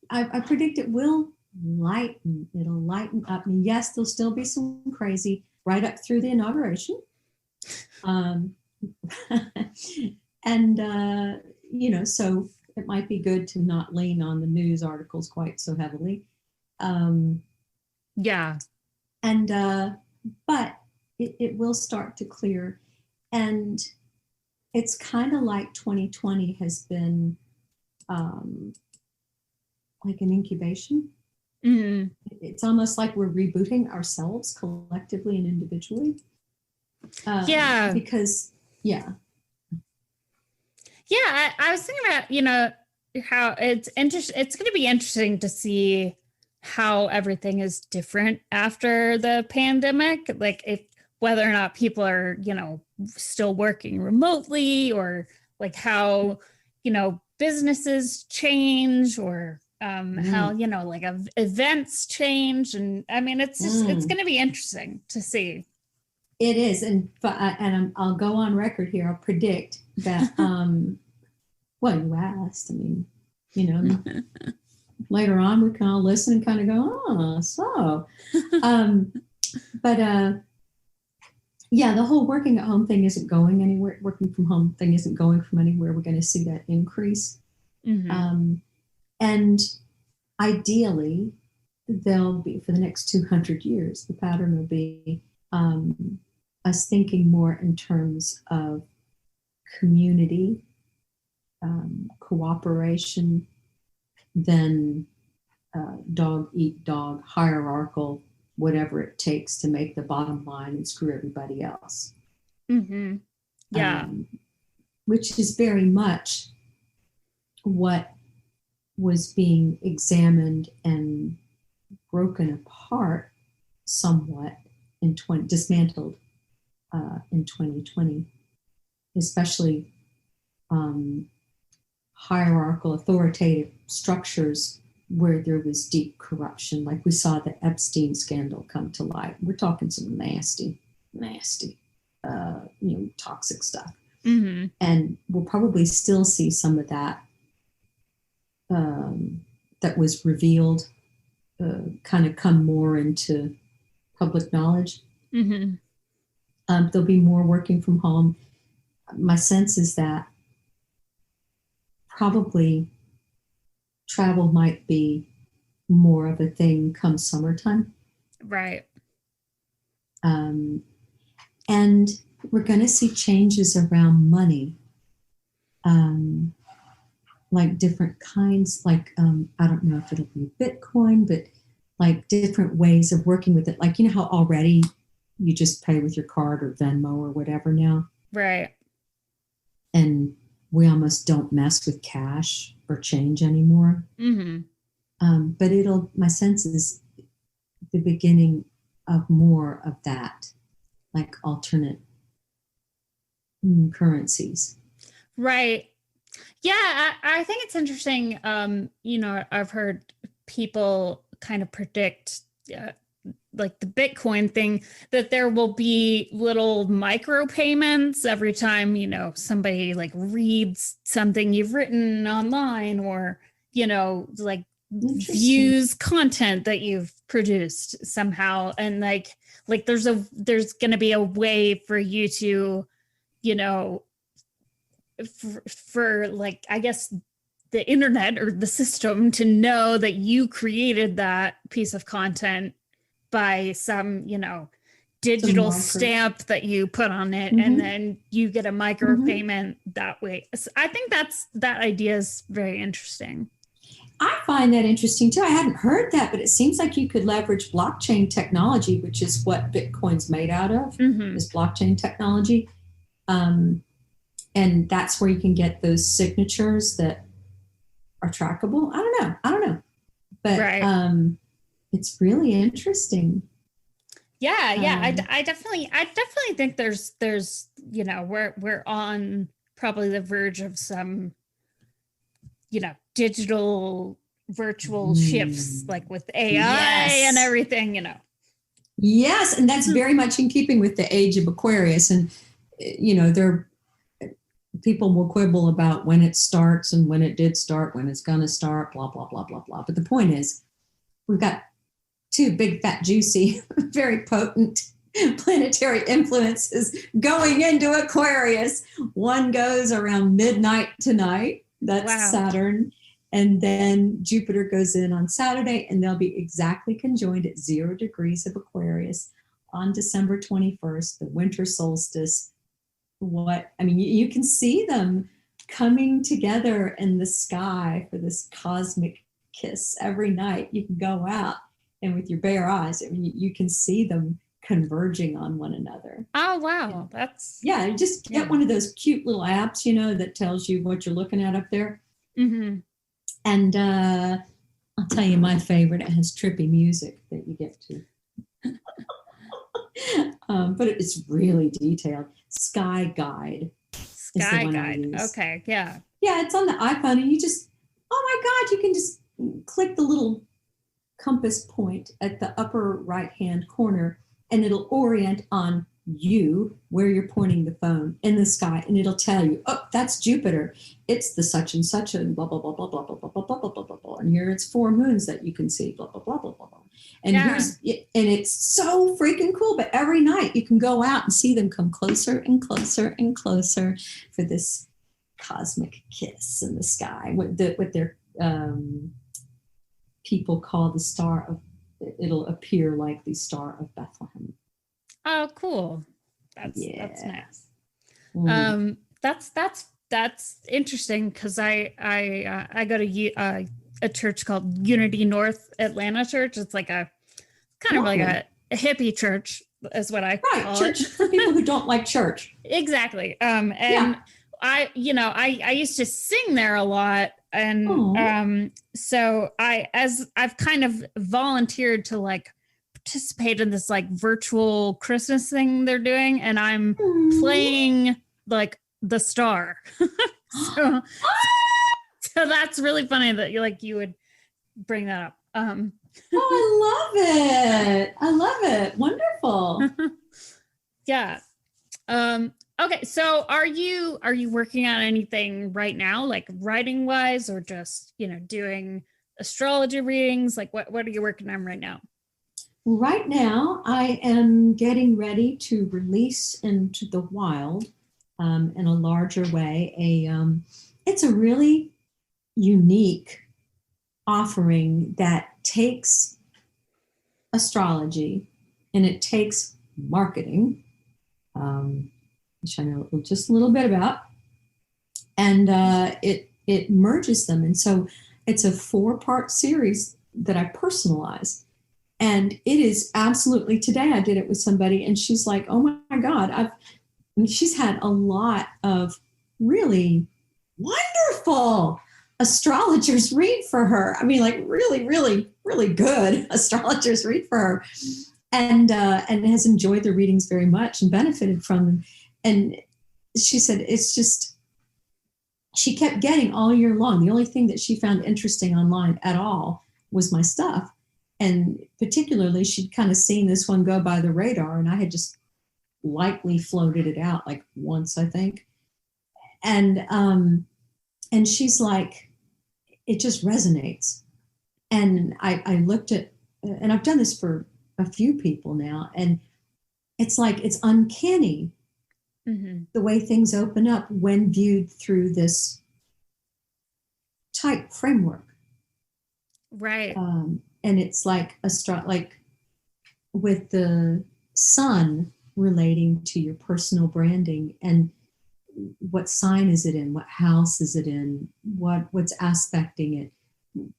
I predict it will lighten. It'll lighten up. And yes, there'll still be some crazy right up through the inauguration. And, so it might be good to not lean on the news articles quite so heavily. But it will start to clear. And it's kind of like 2020 has been like an incubation. It's almost like we're rebooting ourselves collectively and individually. Because I was thinking about how it's interesting. It's going to be interesting to see how everything is different after the pandemic, like if whether or not people are still working remotely, or like how businesses change, or how like events change. And I mean, it's just it's going to be interesting to see. It is, and I'll go on record here. I'll predict that. Well, you asked. I mean, later on we can all listen and kind of go, oh, so. The whole working at home thing isn't going anywhere. Working from home thing isn't going from anywhere. We're going to see that increase. And ideally, they'll be, for the next 200 years, the pattern will be us thinking more in terms of community, cooperation, than dog eat dog, hierarchical, whatever it takes to make the bottom line and screw everybody else. Mm-hmm. Yeah. Which is very much what was being examined and broken apart somewhat dismantled in 2020, especially hierarchical authoritative structures where there was deep corruption, like we saw the Epstein scandal come to light. We're talking some nasty, toxic stuff. Mm-hmm. And we'll probably still see some of that that was revealed kind of come more into public knowledge. Mm-hmm. There'll be more working from home. My sense is that probably travel might be more of a thing come summertime. Right. And we're going to see changes around money, like different kinds, like, I don't know if it'll be Bitcoin, but like different ways of working with it. Like, you know how already you just pay with your card or Venmo or whatever now? Right. And we almost don't mess with cash or change anymore. Mm-hmm. But my sense is the beginning of more of that, like alternate currencies. Right. Yeah, I think it's interesting. I've heard people kind of predict, like the Bitcoin thing, that there will be little micro payments every time, somebody like reads something you've written online, or, like views content that you've produced somehow. And like there's going to be a way for you to, for like, I guess, the internet or the system to know that you created that piece of content by some, digital stamp that you put on it. Mm-hmm. And then you get a micro payment that way. So I think that idea is very interesting. I find that interesting too. I hadn't heard that, but it seems like you could leverage blockchain technology, which is what Bitcoin's made out of, is blockchain technology. And that's where you can get those signatures that are trackable. I don't know. But right. It's really interesting. Yeah. I definitely think there's we're on probably the verge of some, digital virtual shifts, like with AI and everything, Yes, and that's very much in keeping with the age of Aquarius. And, people will quibble about when it starts and when it did start, when it's going to start, blah, blah, blah, blah, blah. But the point is, we've got two big, fat, juicy, very potent planetary influences going into Aquarius. One goes around midnight tonight. That's Saturn. And then Jupiter goes in on Saturday, and they'll be exactly conjoined at 0 degrees of Aquarius on December 21st, the winter solstice. You can see them coming together in the sky for this cosmic kiss every night. You can go out and with your bare eyes, you can see them converging on one another. Oh, wow. That's... Yeah, just get one of those cute little apps, that tells you what you're looking at up there. Mm-hmm. And I'll tell you my favorite. It has trippy music that you get to. But it's really detailed. Sky Guide. Okay, yeah. Yeah, it's on the iPhone, and you just, oh my God, you can just click the little compass point at the upper right-hand corner, and it'll orient on you where you're pointing the phone in the sky, and it'll tell you, oh, that's Jupiter. It's the such and such, and blah, blah, blah, blah, blah, blah, blah, blah, blah, blah, blah, blah. And here it's 4 moons that you can see, blah, blah, blah, blah, blah, blah. And it's so freaking cool. But every night you can go out and see them come closer and closer and closer for this cosmic kiss in the sky with their people call the star of, it'll appear like the Star of Bethlehem. Oh, cool. That's nice. That's interesting, because I go to a church called Unity North Atlanta Church. It's like a kind of like a hippie church is what I call church it. For people who don't like church. Exactly. And I used to sing there a lot. And so I've kind of volunteered to like participate in this like virtual Christmas thing they're doing, and I'm playing like the star. so that's really funny that you would bring that up. I love it. Wonderful. Yeah. Okay, so are you working on anything right now, like writing wise, or just, doing astrology readings? Like what are you working on right now? Right now, I am getting ready to release into the wild, in a larger way. It's a really unique offering that takes astrology and it takes marketing, which I know just a little bit about, and it merges them. And so it's a 4-part series that I personalize. And it is absolutely, today I did it with somebody and she's like, oh my God, she's had a lot of really wonderful astrologers read for her. I mean, like really, really, really good astrologers read for her, and has enjoyed the readings very much and benefited from them. And she said, it's just, she kept getting all year long. The only thing that she found interesting online at all was my stuff. And particularly, she'd kind of seen this one go by the radar, and I had just lightly floated it out like once, I think. And she's like, it just resonates. And I looked at, and I've done this for a few people now, and it's like, it's uncanny the way things open up when viewed through this type framework. Right. And it's like like with the sun relating to your personal branding, and what sign is it in? What house is it in? What's aspecting it?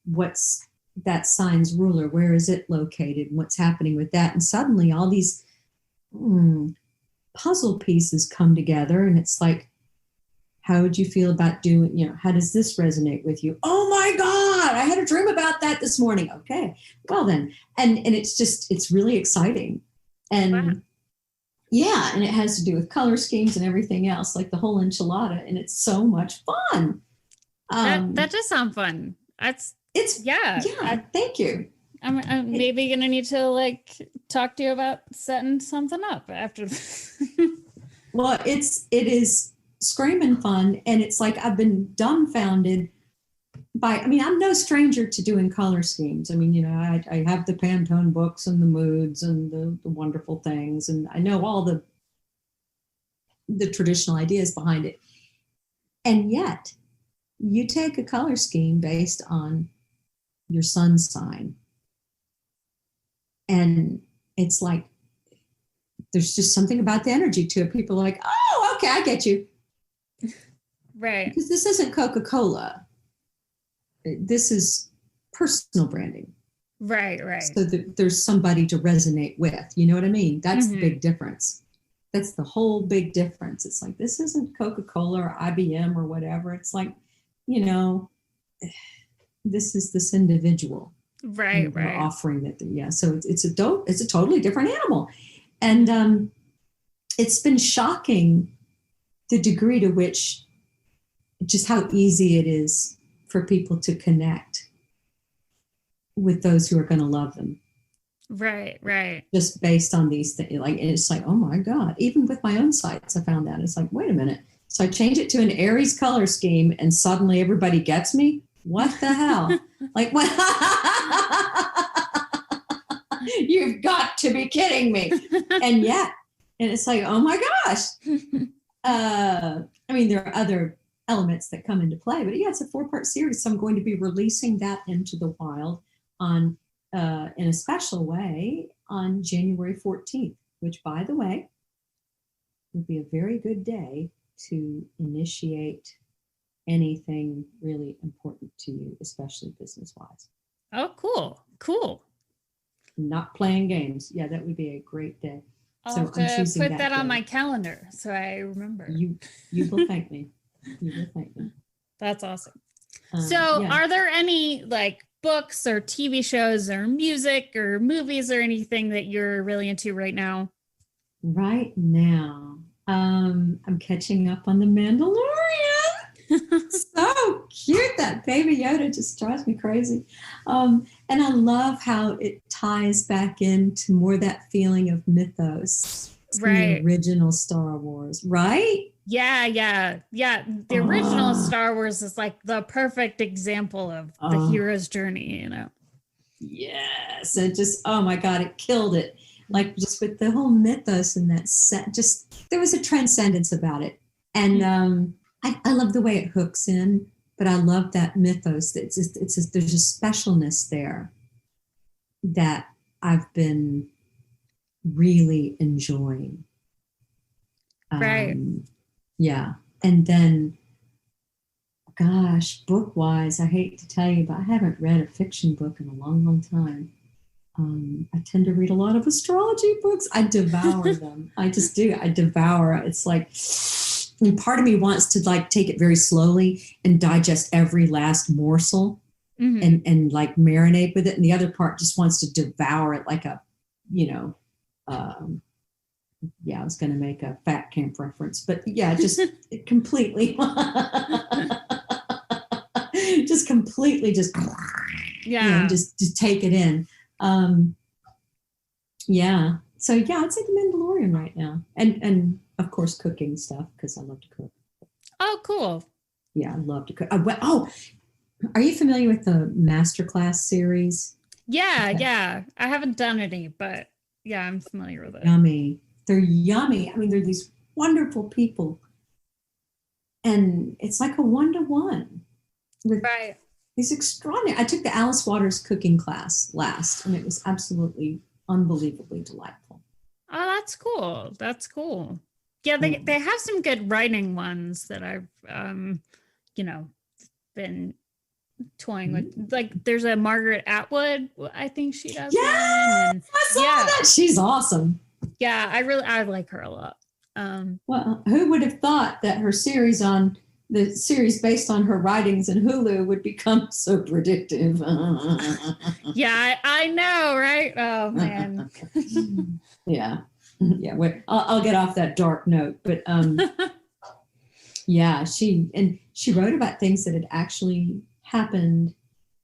What's that sign's ruler? Where is it located? What's happening with that? And suddenly all these puzzle pieces come together, and it's like, how would you feel about doing, how does this resonate with you? Oh my God, I had a dream about that this morning. Okay, well then. And it's really exciting. And wow. Yeah, and it has to do with color schemes and everything else, like the whole enchilada, and it's so much fun. That does sound fun. Yeah, thank you. I'm maybe gonna need to like talk to you about setting something up after this. Well, it is screaming fun, and it's like I've been dumbfounded by, I'm no stranger to doing color schemes. I have the Pantone books and the moods and the wonderful things, and I know all the traditional ideas behind it. And yet you take a color scheme based on your sun sign, and it's like there's just something about the energy to it. People are like, oh, okay, I get you. Right. Because this isn't Coca-Cola. This is personal branding. Right. So there's somebody to resonate with. You know what I mean? That's the big difference. That's the whole big difference. It's like, this isn't Coca-Cola or IBM or whatever. It's like, this is this individual. Right. Offering that. Yeah. So it's a totally different animal. And it's been shocking the degree to which, just how easy it is for people to connect with those who are going to love them. Right. Just based on these things. And it's like, oh my God, even with my own sites, I found that. It's like, wait a minute. So I change it to an Aries color scheme and suddenly everybody gets me? What the hell? Like, what? You've got to be kidding me. And it's like, oh my gosh. There are other elements that come into play, but it's a 4-part series. So I'm going to be releasing that into the wild. on in a special way on January 14th, which, by the way, would be a very good day to initiate anything really important to you, especially business-wise. Oh, cool. Not playing games. Yeah, that would be a great day. I'll So have I'm to choosing put that on day. my calendar so I remember. You will thank me. You will thank me. That's awesome. So are there any like books or TV shows or music or movies or anything that you're really into right now? Right now, I'm catching up on The Mandalorian. So cute. That baby Yoda just drives me crazy. And I love how it ties back into more that feeling of mythos. Right. The original Star Wars, right? Yeah. The original Star Wars is like the perfect example of the hero's journey, you know? Yes. It just, oh my God, it killed it. Like just with the whole mythos and that set, just there was a transcendence about it. And I love the way it hooks in, but I love that mythos. There's a specialness there that I've been really enjoying. Right. Yeah. And then, gosh, book-wise, I hate to tell you, but I haven't read a fiction book in a long, long time. I tend to read a lot of astrology books. I devour them. I just do. I devour. It's like, and part of me wants to like take it very slowly and digest every last morsel and like marinate with it. And the other part just wants to devour it like a, I was going to make a fat camp reference, but yeah, just completely, just take it in. So yeah, I'd say The Mandalorian right now, and of course cooking stuff because I love to cook. Oh, cool. Yeah, I love to cook. Are you familiar with the Masterclass series? Yeah. I haven't done any, but yeah, I'm familiar with it. Yummy. They're yummy. I mean, they're these wonderful people, and it's like a 1-to-1 with these extraordinary. I took the Alice Waters cooking class last, and it was absolutely unbelievably delightful. Oh, that's cool. Yeah, they have some good writing ones that I've been toying with. Like there's a Margaret Atwood, I think she does. Yeah, I saw that. She's awesome. Yeah, I like her a lot. Well, who would have thought that her series based on her writings in Hulu would become so predictive? Yeah, I know, right? Oh man. Yeah. I'll get off that dark note, but yeah, she wrote about things that had actually happened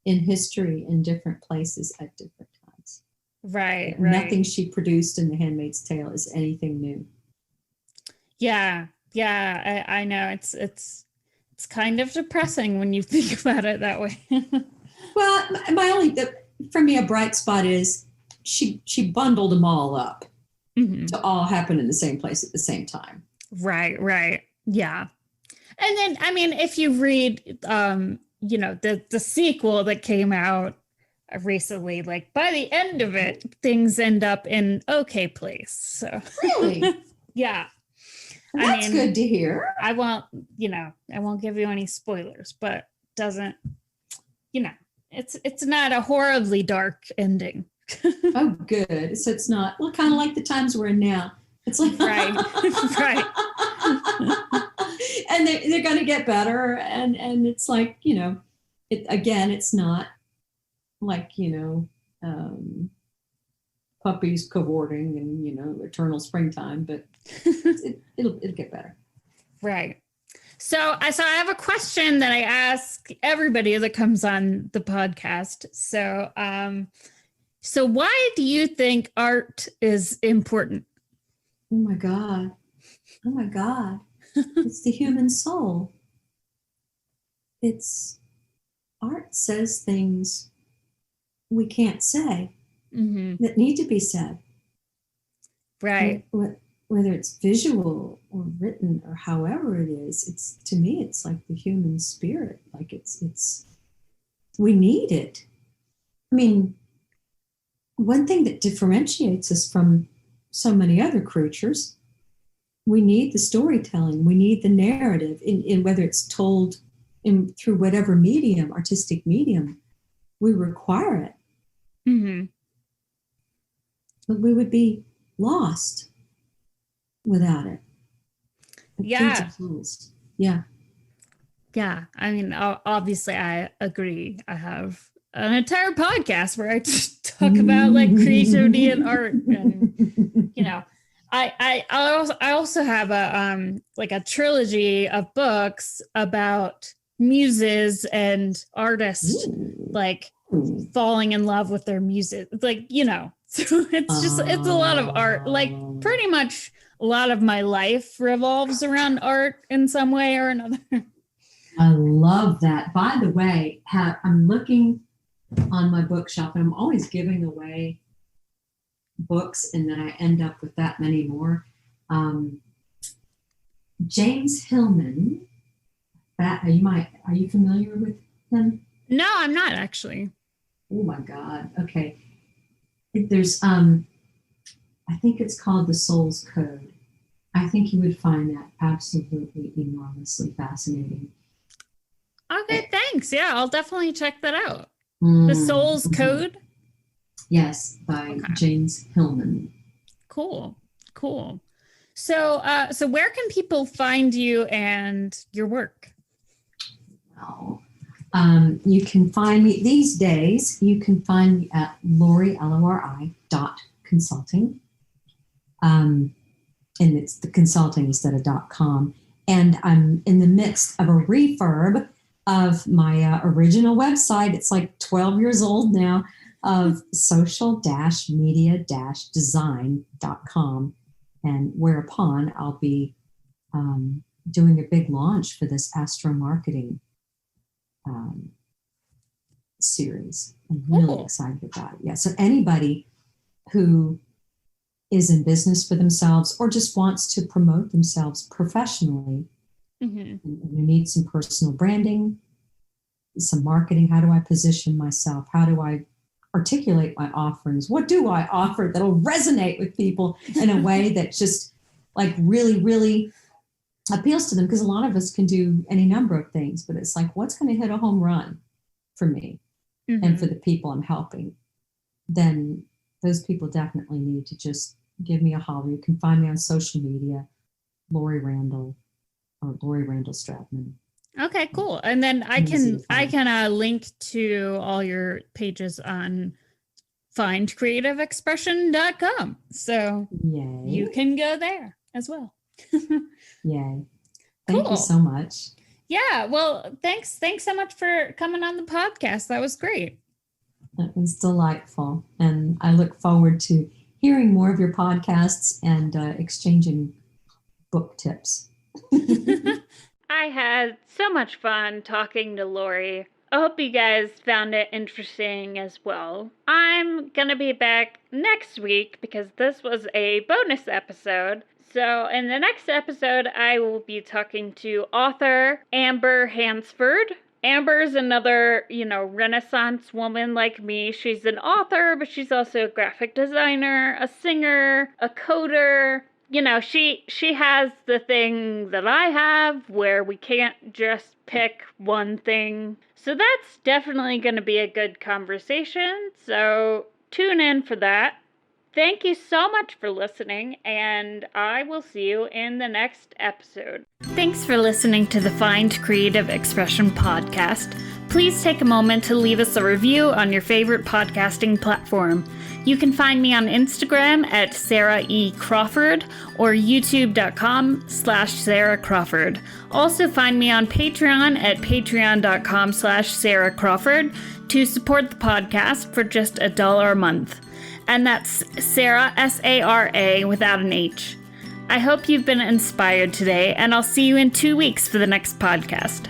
in history in different places at different times. Right. Nothing she produced in The Handmaid's Tale is anything new. Yeah, I know. It's kind of depressing when you think about it that way. Well, for me, a bright spot is she bundled them all up to all happen in the same place at the same time. Right. Yeah. And then, I mean, if you read, the sequel that came out recently, like by the end of it, things end up in okay place. So really, yeah. That's good to hear. I won't give you any spoilers, but it's not a horribly dark ending. Oh, good. So it's not, well, kind of like the times we're in now. It's like, right. And they're going to get better. And it's like, it's not like, puppies cavorting and, eternal springtime, but it'll get better. Right. So I have a question that I ask everybody that comes on the podcast. So why do you think art is important? Oh my God. It's the human soul. Art says things we can't say that need to be said. Right. Whether it's visual or written or however it is, to me, it's like the human spirit. Like it's we need it. I mean, one thing that differentiates us from so many other creatures, we need the storytelling, we need the narrative, in whether it's told through whatever medium, artistic medium, we require it. Mm-hmm. But we would be lost without it. Yeah. Yeah. Yeah. I mean, obviously, I agree. I have an entire podcast where I talk about like creativity and art, and you know, I also have a like a trilogy of books about muses and artists like falling in love with their music, like, you know. So it's a lot of art, like pretty much a lot of my life revolves around art in some way or another. I love that. By the way, I'm looking on my bookshelf, and I'm always giving away books, and then I end up with that many more. James Hillman. Are you familiar with him? No, I'm not actually. Oh my God. Okay. There's I think it's called The Soul's Code. I think you would find that absolutely enormously fascinating. Okay, thanks. Yeah, I'll definitely check that out. The Soul's Code? Yes, by James Hillman. Cool. So where can people find you and your work? Well, you can find me these days. You can find me at Laurie, LORI.consulting. And it's the consulting instead of .com. And I'm in the midst of a refurb of my original website. It's like 12 years old now, of social-media-design.com. And whereupon I'll be doing a big launch for this astro marketing series. I'm really excited about it. Yeah. So anybody who is in business for themselves or just wants to promote themselves professionally, and you need some personal branding, some marketing. How do I position myself? How do I articulate my offerings? What do I offer that'll resonate with people in a way that just like really, really appeals to them? Because a lot of us can do any number of things, but it's like, what's going to hit a home run for me and for the people I'm helping? Then those people definitely need to just give me a holler. You can find me on social media, Laurie Randall or Laurie Randall Stradtman. Okay, cool. And then I can link to all your pages on findcreativeexpression.com. So Yay. You can go there as well. Yay. Thank you so much. Yeah, well, thanks so much for coming on the podcast. That was great. That was delightful. And I look forward to hearing more of your podcasts and exchanging book tips. I had so much fun talking to Laurie. I hope you guys found it interesting as well. I'm going to be back next week because this was a bonus episode. So in the next episode, I will be talking to author Amber Hansford. Amber's another, Renaissance woman like me. She's an author, but she's also a graphic designer, a singer, a coder. She has the thing that I have where we can't just pick one thing. So that's definitely going to be a good conversation. So tune in for that. Thank you so much for listening, and I will see you in the next episode. Thanks for listening to the Find Creative Expression podcast. Please take a moment to leave us a review on your favorite podcasting platform. You can find me on Instagram at Sarah E. Crawford or youtube.com/Sarah Crawford. Also find me on Patreon at patreon.com/Sarah Crawford to support the podcast for just $1 a month. And that's Sarah, S-A-R-A, without an H. I hope you've been inspired today, and I'll see you in 2 weeks for the next podcast.